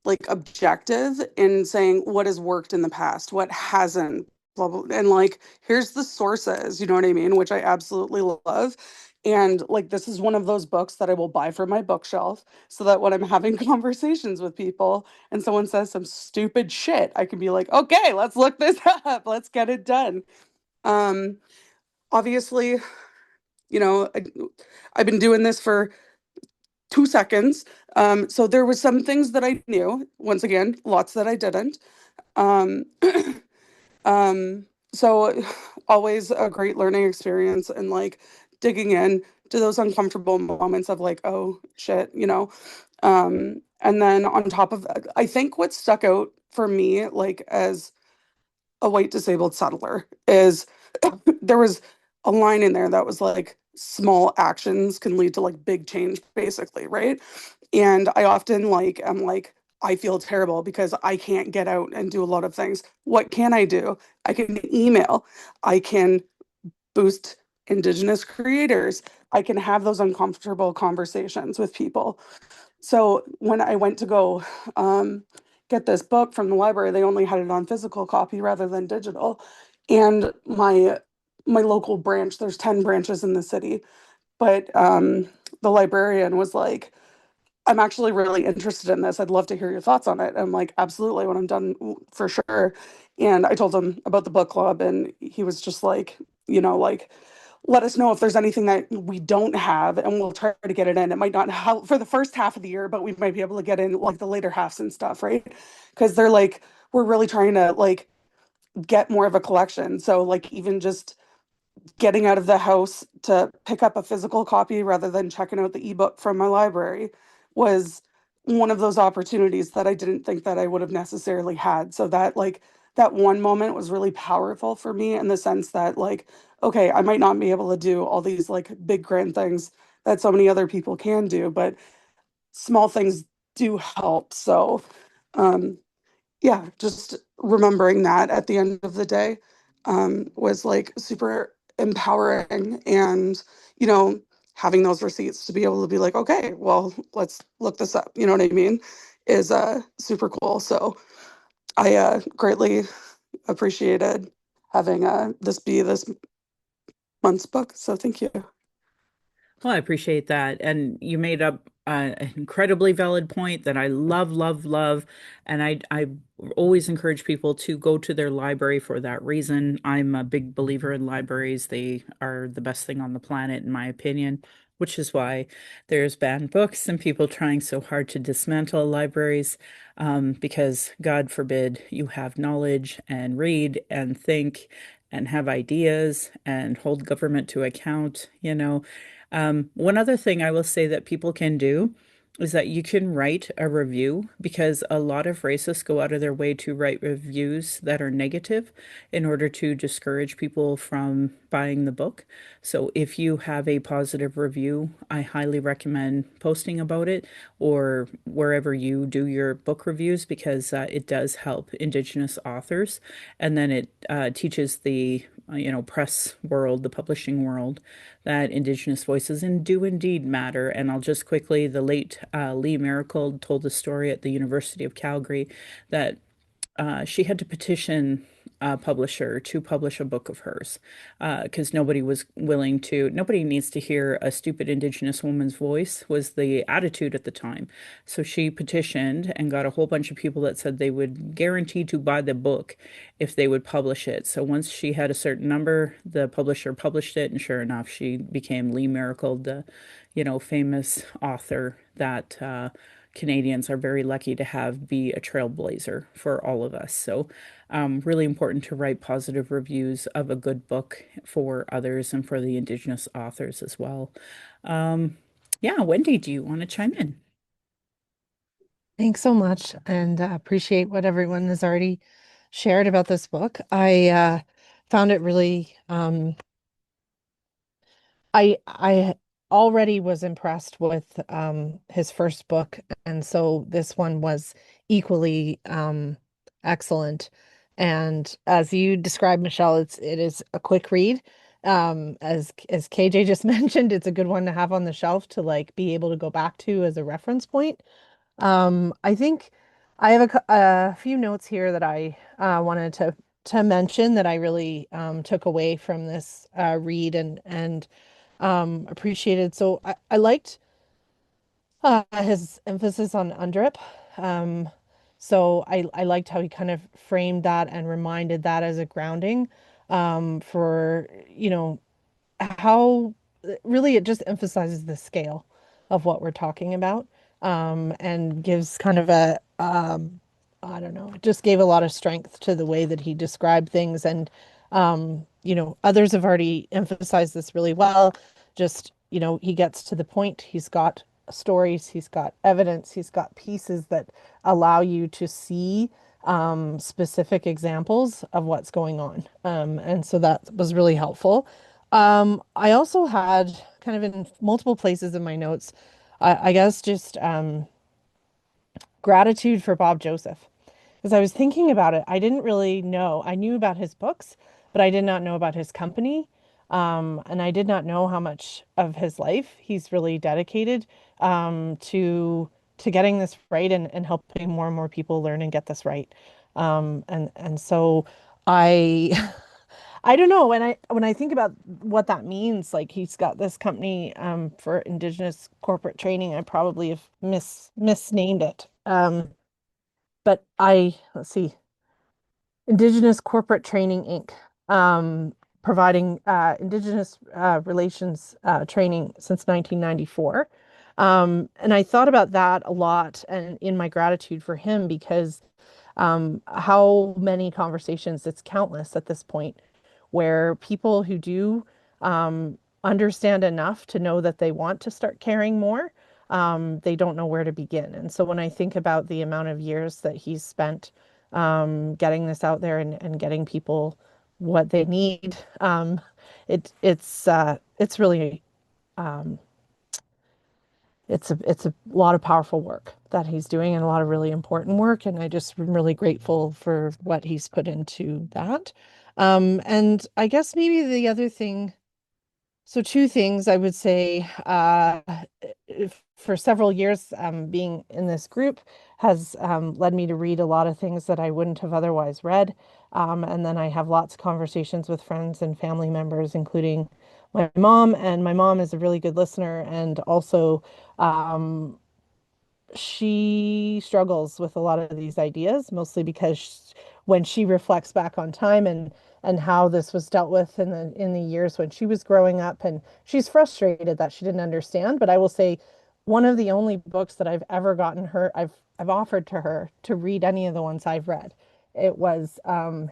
like objective in saying what has worked in the past, what hasn't, blah, blah, and like here's the sources, you know what I mean, which I absolutely love. And like this is one of those books that I will buy for my bookshelf so that when I'm having conversations with people and someone says some stupid shit, I can be like, okay, let's look this up, let's get it done. Obviously, I've been doing this for 2 seconds. So there was some things that I knew, once again, lots that I didn't. Um, so always a great learning experience, and like digging in to those uncomfortable moments of like, oh shit. And then on top of that, I think what stuck out for me, like as a white disabled settler, is there was a line in there that was like small actions can lead to like big change, basically, right? And I often like am like, I feel terrible because I can't get out and do a lot of things. What can I do? I can email, I can boost Indigenous creators, I can have those uncomfortable conversations with people. So when I went to go um, get this book from the library, they only had it on physical copy rather than digital. And my local branch, there's 10 branches in the city, but the librarian was like, I'm actually really interested in this. I'd love to hear your thoughts on it. I'm like, absolutely, when I'm done, for sure. And I told him about the book club, and he was just like, like, let us know if there's anything that we don't have, and we'll try to get it in. It might not help for the first half of the year, but we might be able to get in like the later halves and stuff, right? Because they're like, we're really trying to like get more of a collection. So like even just getting out of the house to pick up a physical copy rather than checking out the ebook from my library was one of those opportunities that I didn't think that I would have necessarily had. So that like that one moment was really powerful for me in the sense that like, okay, I might not be able to do all these like big grand things that so many other people can do, but small things do help. So um yeah, just remembering that at the end of the day was like super empowering. And, you know, having those receipts to be able to be like, okay, well, let's look this up. You know what I mean? Is super cool. So I greatly appreciated having this be this month's book. So thank you. Well, I appreciate that. And you made up an incredibly valid point that I love, love, love. And I always encourage people to go to their library for that reason. I'm a big believer in libraries. They are the best thing on the planet, in my opinion, which is why there's banned books and people trying so hard to dismantle libraries, because God forbid you have knowledge and read and think and have ideas and hold government to account, you know. One other thing I will say that people can do is that you can write a review, because a lot of racists go out of their way to write reviews that are negative in order to discourage people from buying the book. So if you have a positive review, I highly recommend posting about it or wherever you do your book reviews, because it does help Indigenous authors. And then it teaches the press world, the publishing world, that Indigenous voices and do indeed matter. And I'll just quickly, the late Lee Miracle told the story at the University of Calgary that she had to petition a publisher to publish a book of hers, because nobody was willing to, nobody needs to hear a stupid Indigenous woman's voice, was the attitude at the time. So she petitioned and got a whole bunch of people that said they would guarantee to buy the book if they would publish it. So once she had a certain number, the publisher published it, and sure enough, she became Lee Miracle, the, famous author that Canadians are very lucky to have be a trailblazer for all of us. So, really important to write positive reviews of a good book for others and for the Indigenous authors as well. Um, yeah, Wendy, do you want to chime in? Thanks so much, and appreciate what everyone has already shared about this book. I found it really I already was impressed with his first book, and so this one was equally excellent. And as you described, Michelle, it is a quick read. As KJ just mentioned, it's a good one to have on the shelf to like be able to go back to as a reference point. I think I have a few notes here that I wanted to mention that I really took away from this read and appreciated. So I liked his emphasis on UNDRIP. So I liked how he kind of framed that and reminded that as a grounding for, how really it just emphasizes the scale of what we're talking about, and gives kind of a I don't know, it just gave a lot of strength to the way that he described things. And others have already emphasized this really well. Just, he gets to the point. He's got stories, he's got evidence, he's got pieces that allow you to see specific examples of what's going on. And so that was really helpful. I also had kind of in multiple places in my notes, I guess just gratitude for Bob Joseph. Because I was thinking about it, I didn't really know. I knew about his books, but I did not know about his company. And I did not know how much of his life he's really dedicated to to getting this right and helping more and more people learn and get this right. And so I I don't know when I think about what that means, like he's got this company for Indigenous corporate training. I probably have misnamed it. But let's see, Indigenous Corporate Training Inc. Providing Indigenous relations training since 1994. And I thought about that a lot and in my gratitude for him because how many conversations, it's countless at this point, where people who do understand enough to know that they want to start caring more, they don't know where to begin. And so when I think about the amount of years that he's spent getting this out there and getting people what they need, it's really um, it's a lot of powerful work that he's doing and a lot of really important work. And I just am really grateful for what he's put into that. And I guess maybe the other thing, so two things I would say, for several years, being in this group has led me to read a lot of things that I wouldn't have otherwise read. And then I have lots of conversations with friends and family members, including my mom. And my mom is a really good listener and also um, she struggles with a lot of these ideas, mostly because when she reflects back on time and how this was dealt with in the years when she was growing up, and she's frustrated that she didn't understand. But I will say, one of the only books that I've ever gotten her, I've offered to her to read any of the ones I've read. It was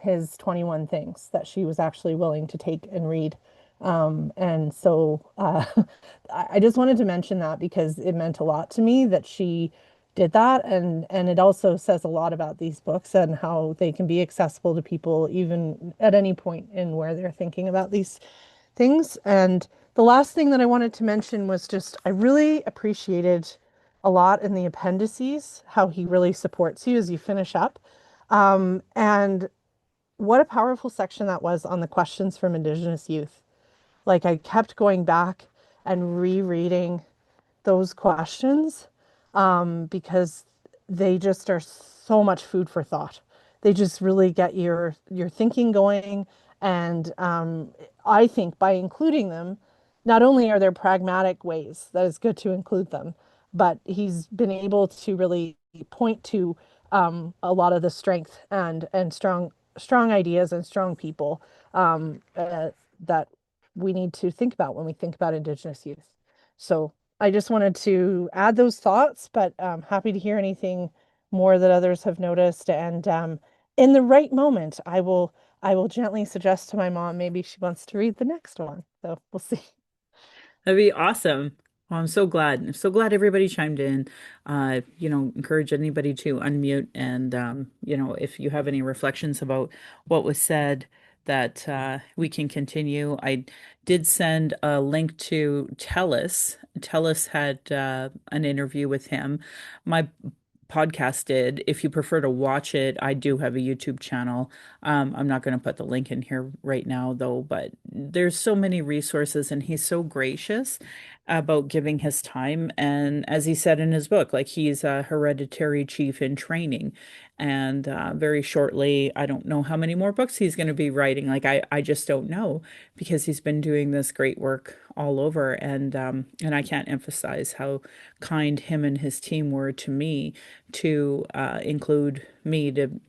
his 21 Things that she was actually willing to take and read. And so I just wanted to mention that because it meant a lot to me that she did that. And it also says a lot about these books and how they can be accessible to people even at any point in where they're thinking about these things. And the last thing that I wanted to mention was just I really appreciated a lot in the appendices how he really supports you as you finish up. And what a powerful section that was on the questions from Indigenous youth. Like I kept going back and rereading those questions because they just are so much food for thought. They just really get your thinking going. And I think by including them, not only are there pragmatic ways that it's good to include them, but he's been able to really point to a lot of the strength and strong ideas and strong people that we need to think about when we think about Indigenous youth. So I just wanted to add those thoughts, but happy to hear anything more that others have noticed. And in the right moment, I will gently suggest to my mom maybe she wants to read the next one. So we'll see. That'd be awesome. Well, I'm so glad. I'm so glad everybody chimed in. Encourage anybody to unmute and if you have any reflections about what was said, that we can continue. I did send a link to Telus. Telus had an interview with him. My podcast did. If you prefer to watch it, I do have a YouTube channel. I'm not going to put the link in here right now, though, but there's so many resources, and he's so gracious about giving his time. And as he said in his book, like he's a hereditary chief in training. And very shortly, I don't know how many more books he's going to be writing. Like I just don't know because he's been doing this great work all over. And I can't emphasize how kind him and his team were to me to include me to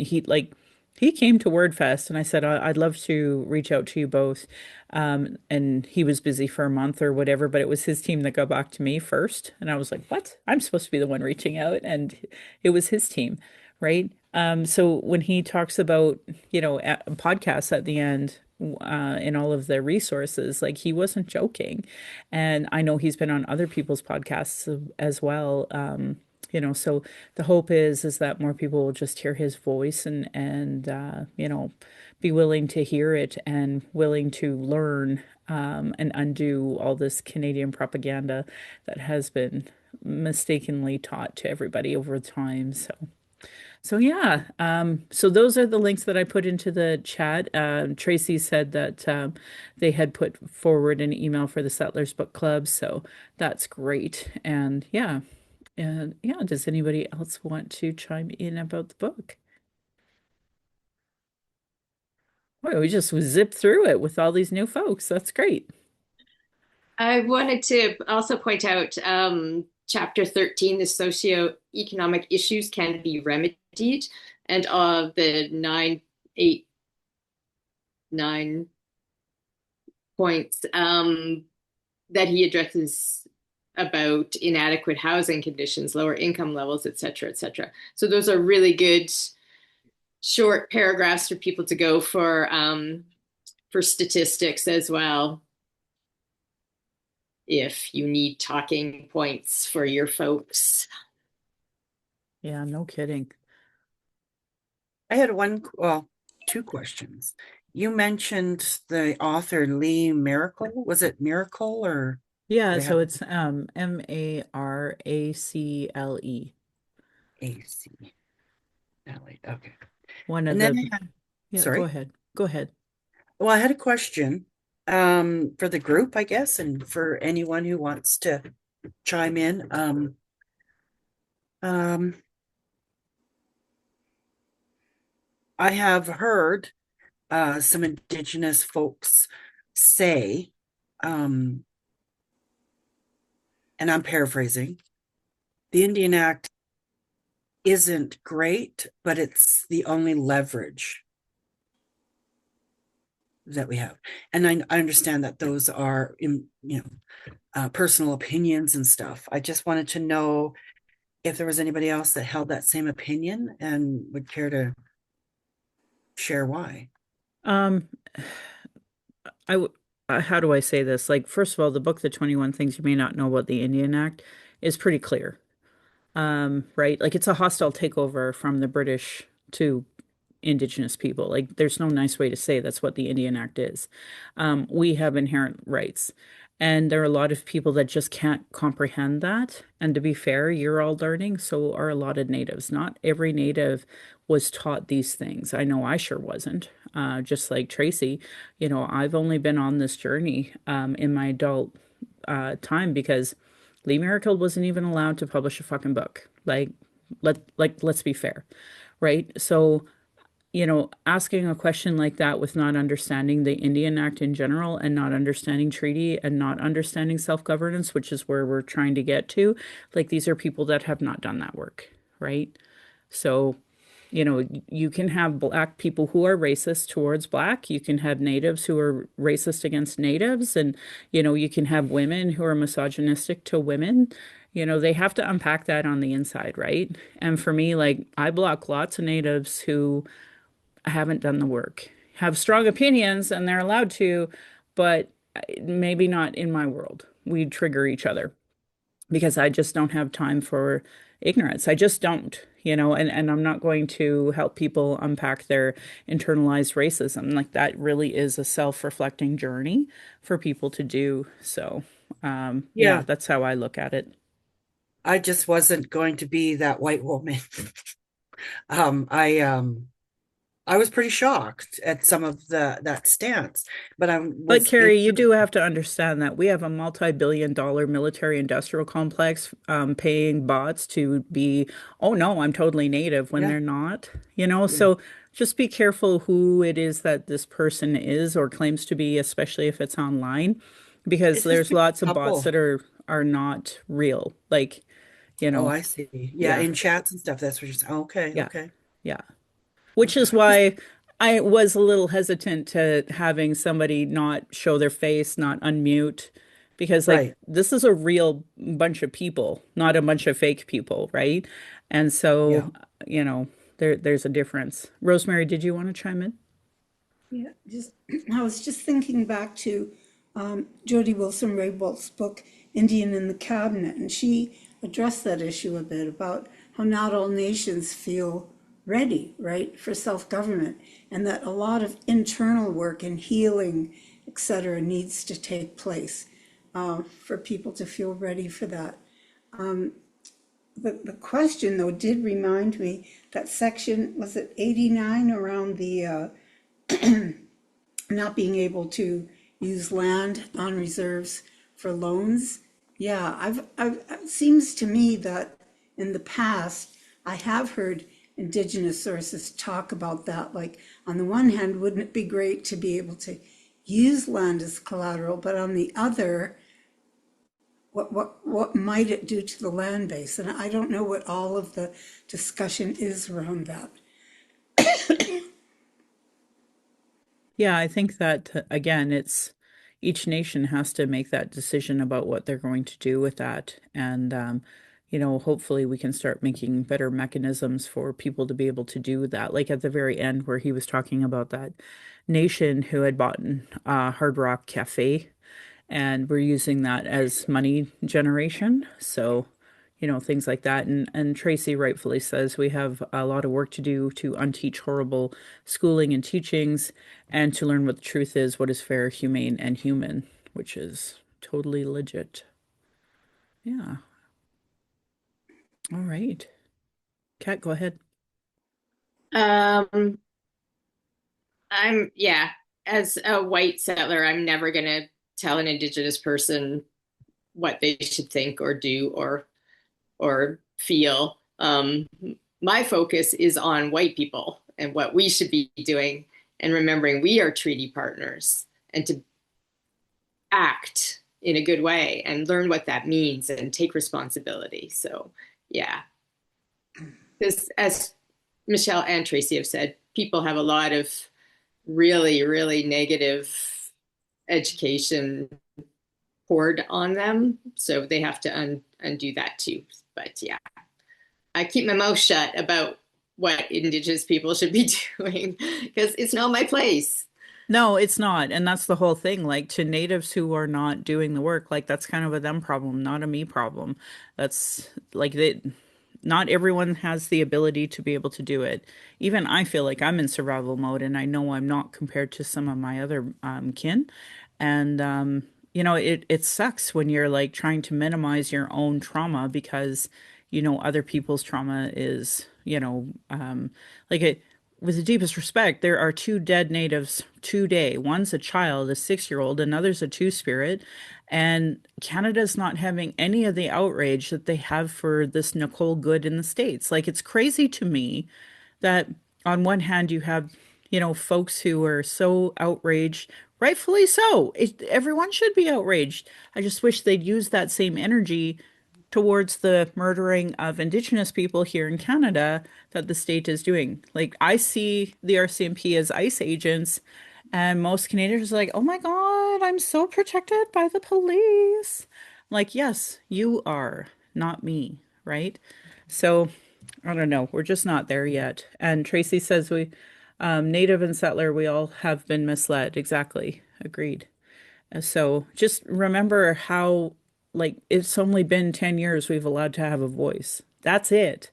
he came to WordFest and I said, I'd love to reach out to you both. And he was busy for a month or whatever, but it was his team that got back to me first. And I was like, what? I'm supposed to be the one reaching out. And it was his team, right? So when he talks about, podcasts at the end, in all of the resources, like he wasn't joking. And I know he's been on other people's podcasts as well. So the hope is that more people will just hear his voice and be willing to hear it and willing to learn and undo all this Canadian propaganda that has been mistakenly taught to everybody over time. So yeah, so those are the links that I put into the chat. Tracy said that they had put forward an email for the Settlers Book Club, so that's great. And yeah, And yeah, does anybody else want to chime in about the book? Boy, we just zip through it with all these new folks. That's great. I wanted to also point out chapter 13, the socioeconomic issues can be remedied, and the 9, 8, 9 points that he addresses about inadequate housing conditions, lower income levels, et cetera, et cetera. So those are really good short paragraphs for people to go for statistics as well, if you need talking points for your folks. Yeah, no kidding. I had two questions. You mentioned the author Lee Miracle. Was it Miracle or Yeah, they so have it's Maracle. AC? Okay. One of And then the, yeah, go sorry. ahead. Go ahead. Well, I had a question for the group, I guess, and for anyone who wants to chime in. Um, I have heard some Indigenous folks say, um, and I'm paraphrasing, the Indian Act isn't great, but it's the only leverage that we have. And I understand that those are, personal opinions and stuff. I just wanted to know if there was anybody else that held that same opinion and would care to share why. Um, I w how do I say this? Like, first of all, the book, The 21 Things You May Not Know About the Indian Act, is pretty clear. Right? Like, it's a hostile takeover from the British to Indigenous people. Like, there's no nice way to say that's what the Indian Act is. We have inherent rights. And there are a lot of people that just can't comprehend that. And to be fair, you're all learning, so are a lot of natives. Not every native was taught these things. I know I sure wasn't. Just like Tracy, I've only been on this journey in my adult time because Lee Miracle wasn't even allowed to publish a fucking book. Let's be fair, right? So asking a question like that with not understanding the Indian Act in general and not understanding treaty and not understanding self-governance, which is where we're trying to get to, like these are people that have not done that work, right? So, you can have black people who are racist towards black. You can have natives who are racist against natives. And, you can have women who are misogynistic to women. They have to unpack that on the inside, right? And for me, like, I block lots of natives who haven't done the work, have strong opinions, and they're allowed to, but maybe not in my world. We trigger each other because I just don't have time for ignorance. I just don't, and I'm not going to help people unpack their internalized racism. Like that really is a self-reflecting journey for people to do. So, yeah, Yeah, that's how I look at it. I just wasn't going to be that white woman. um, I um, I was pretty shocked at some of that stance, but I But was Carrie, you able do have to understand that we have a multi-billion-dollar military industrial complex paying bots to be, oh no, I'm totally native when yeah, they're not, yeah. So just be careful who it is that this person is or claims to be, especially if it's online, because It's just there's a lots of bots couple. that are not real. Like, Oh, I see. Yeah, yeah, in chats and stuff. That's what you're saying. Okay, yeah, okay, yeah. Which okay. is why I was a little hesitant to having somebody not show their face, not unmute, because like Right. this is a real bunch of people, not a bunch of fake people, right? And Yeah. so, there's a difference. Rosemary, did you want to chime in? Yeah, just I was just thinking back to Jody Wilson-Raybould's book Indian in the Cabinet, and she addressed that issue a bit about how not all nations feel ready, right, for self-government, and that a lot of internal work and healing, etc., needs to take place for people to feel ready for that. The question, though, did remind me that section, was it 89, around the not being able to use land on reserves for loans. Yeah, it seems to me that in the past, I have heard Indigenous sources talk about that. Like, on the one hand, wouldn't it be great to be able to use land as collateral, but on the other, what might it do to the land base? And I don't know what all of the discussion is around that. Yeah, I think that again, it's each nation has to make that decision about what they're going to do with that. And hopefully we can start making better mechanisms for people to be able to do that. Like at the very end where he was talking about that nation who had bought Hard Rock Cafe, and we're using that as money generation. So, things like that. And Tracy rightfully says we have a lot of work to do to unteach horrible schooling and teachings and to learn what the truth is, what is fair, humane, and human, which is totally legit. Yeah. All right. Kat, go ahead. Yeah, as a white settler, I'm never gonna tell an Indigenous person what they should think or do or feel. My focus is on white people and what we should be doing, and remembering we are treaty partners, and to act in a good way and learn what that means and take responsibility. So, yeah, because as Michelle and Tracy have said, people have a lot of really, really negative education poured on them. So they have to undo that too. But yeah, I keep my mouth shut about what Indigenous people should be doing because it's not my place. No, it's not. And that's the whole thing. Like to natives who are not doing the work, like that's kind of a them problem, not a me problem. That's like not everyone has the ability to be able to do it. Even I feel like I'm in survival mode and I know I'm not compared to some of my other kin. And it sucks when you're like trying to minimize your own trauma because other people's trauma is, like it with the deepest respect, there are two dead natives today. One's a child, a 6-year-old, another's a two-spirit. And Canada's not having any of the outrage that they have for this Nicole Good in the States. Like, it's crazy to me that on one hand, you have, folks who are so outraged, rightfully so. Everyone should be outraged. I just wish they'd use that same energy towards the murdering of Indigenous people here in Canada that the state is doing. Like, I see the RCMP as ICE agents, and most Canadians are like, oh my God, I'm so protected by the police. Like, yes, you are, not me, right? So, I don't know. We're just not there yet. And Tracy says Native and settler, we all have been misled. Exactly. Agreed. So just remember how, like, it's only been 10 years we've allowed to have a voice. That's it.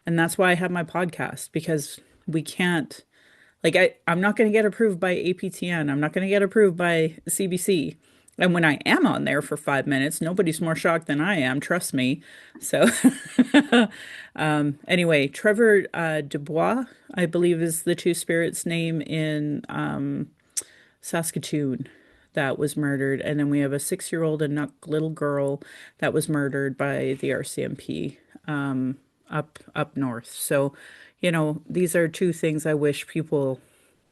And that's why I have my podcast, because we can't, like, I'm not going to get approved by APTN. I'm not going to get approved by CBC. And when I am on there for 5 minutes, nobody's more shocked than I am, trust me. So, anyway, Trevor Dubois, I believe, is the Two Spirits name in Saskatoon that was murdered. And then we have a 6-year-old Inuk little girl that was murdered by the RCMP up north. So, these are two things I wish people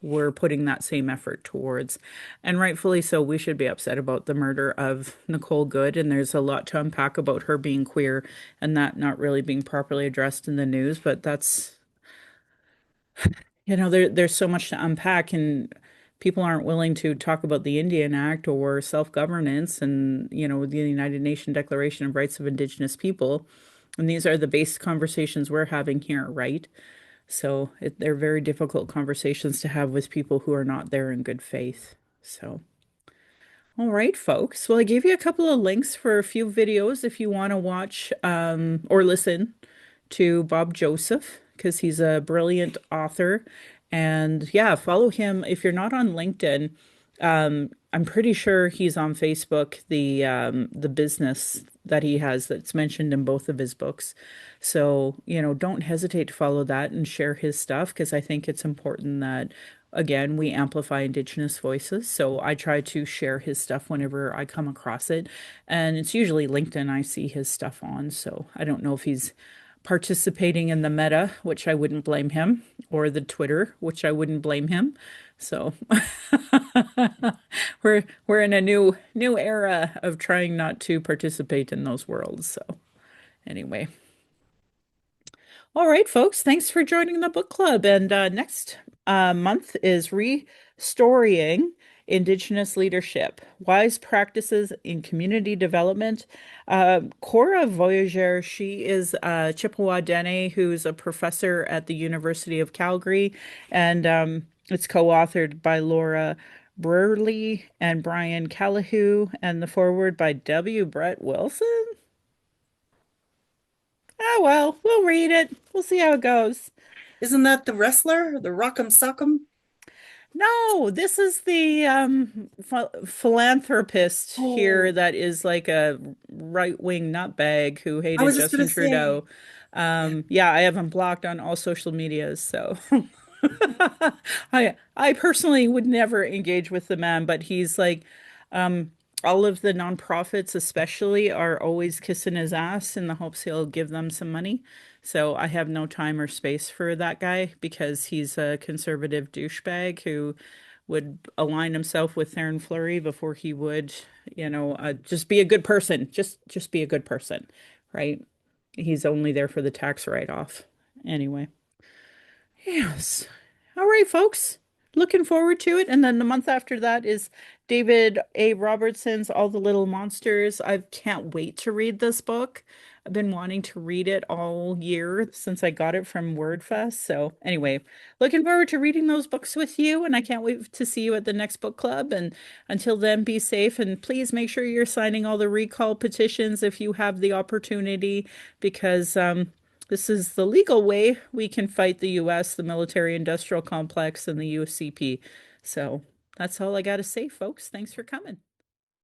were putting that same effort towards. And rightfully so, we should be upset about the murder of Nicole Good. And there's a lot to unpack about her being queer and that not really being properly addressed in the news. But that's, there's so much to unpack, and people aren't willing to talk about the Indian Act or self-governance and, the United Nations Declaration of Rights of Indigenous People. And these are the base conversations we're having here, right? So they're very difficult conversations to have with people who are not there in good faith. So, all right, folks. Well, I gave you a couple of links for a few videos if you want to watch or listen to Bob Joseph, because he's a brilliant author. And yeah, follow him if you're not on LinkedIn. I'm pretty sure he's on Facebook, the business that he has that's mentioned in both of his books. So, don't hesitate to follow that and share his stuff, because I think it's important that again, we amplify Indigenous voices. So I try to share his stuff whenever I come across it. And it's usually LinkedIn I see his stuff on. So I don't know if he's participating in the meta, which I wouldn't blame him, or the Twitter, which I wouldn't blame him. So we're in a new era of trying not to participate in those worlds. So anyway. All right, folks, thanks for joining the book club. And next month is Restoring Indigenous Leadership, Wise Practices in Community Development. Cora Voyager, she is Chippewa Dene, who's a professor at the University of Calgary, and it's co-authored by Laura Brearley and Brian Callahoo, and the foreword by W. Brett Wilson. Oh, well, we'll read it. We'll see how it goes. Isn't that the wrestler, the Rock'em Sock'em? No, this is the philanthropist here Oh, that is like a right-wing nutbag who I hated was just Justin gonna say, Trudeau. yeah. Yeah, I have him blocked on all social medias, so I personally would never engage with the man, but he's like all of the nonprofits especially are always kissing his ass in the hopes he'll give them some money. So I have no time or space for that guy because he's a conservative douchebag who would align himself with Theron Fleury before he would, just be a good person. Just be a good person, right? He's only there for the tax write-off. Anyway. Yes. All right, folks. Looking forward to it. And then the month after that is David A. Robertson's All the Little Monsters. I can't wait to read this book. I've been wanting to read it all year since I got it from WordFest. So, anyway, looking forward to reading those books with you. And I can't wait to see you at the next book club. And until then, be safe. And please make sure you're signing all the recall petitions if you have the opportunity, because this is the legal way we can fight the US, the military industrial complex, and the UCP. So that's all I got to say, folks. Thanks for coming.